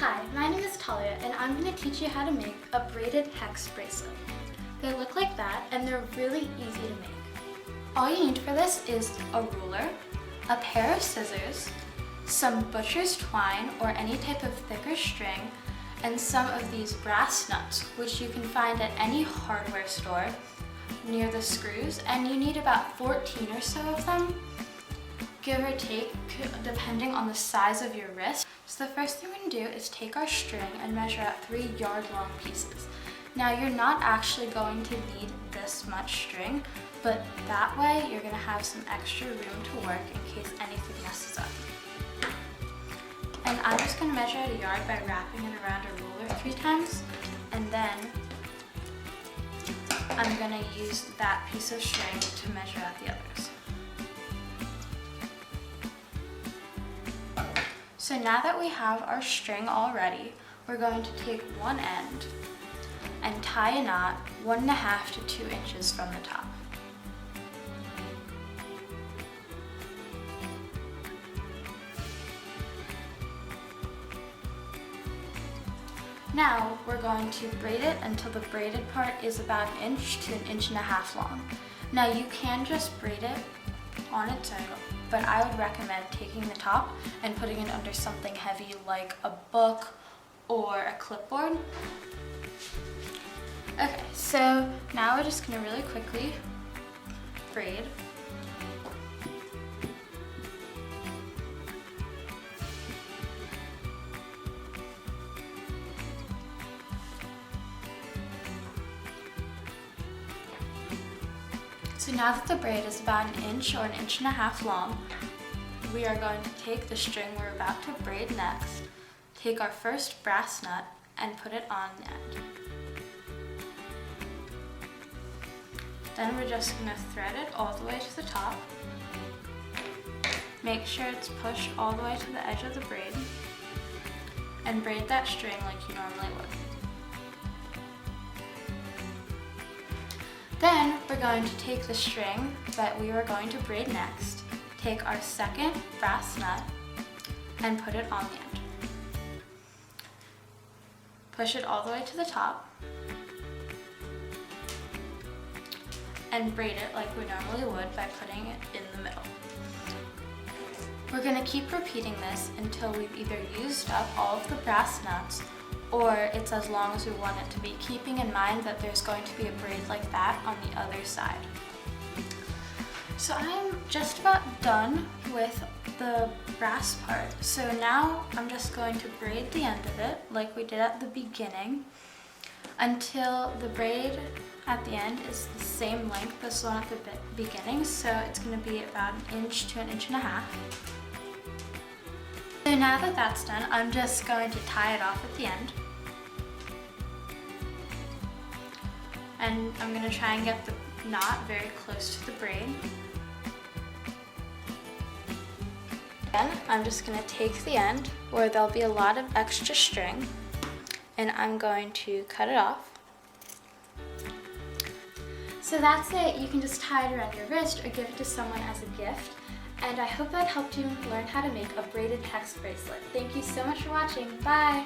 Hi, my name is Talia and I'm going to teach you how to make a braided hex bracelet. They look like that and they're really easy to make. All you need for this is a ruler, a pair of scissors, some butcher's twine or any type of thicker string, and some of these brass nuts, which you can find at any hardware store near the screws, and you need about 14 or so of them, give or take, depending on the size of your wrist. So the first thing we're going to do is take our string and measure out 3 yard-long pieces. Now you're not actually going to need this much string, but that way you're going to have some extra room to work in case anything messes up. And I'm just going to measure out a yard by wrapping it around a ruler 3 times, and then I'm going to use that piece of string to measure out the others. So now that we have our string all ready, we're going to take one end and tie a knot 1.5 to 2 inches from the top. Now we're going to braid it until the braided part is about 1 inch to 1.5 inches long. Now you can just braid it on its own, but I would recommend taking the top and putting it under something heavy like a book or a clipboard. Okay, so now we're just going to really quickly braid. So now that the braid is about 1 inch or 1.5 inches long, we are going to take the string we're about to braid next, take our first brass nut, and put it on the end. Then we're just going to thread it all the way to the top. Make sure it's pushed all the way to the edge of the braid, and braid that string like you normally would. Then we're going to take the string that we were going to braid next, take our second brass nut, and put it on the end. Push it all the way to the top, and braid it like we normally would by putting it in the middle. We're going to keep repeating this until we've either used up all of the brass nuts or it's as long as we want it to be, keeping in mind that there's going to be a braid like that on the other side. So I'm just about done with the brass part. So now I'm just going to braid the end of it like we did at the beginning until the braid at the end is the same length as the one at the beginning. So it's going to be about 1 inch to 1.5 inches. So now that that's done, I'm just going to tie it off at the end. And I'm going to try and get the knot very close to the braid. Then I'm just going to take the end where there'll be a lot of extra string, and I'm going to cut it off. So that's it. You can just tie it around your wrist or give it to someone as a gift. And I hope that helped you learn how to make a braided hex bracelet. Thank you so much for watching. Bye!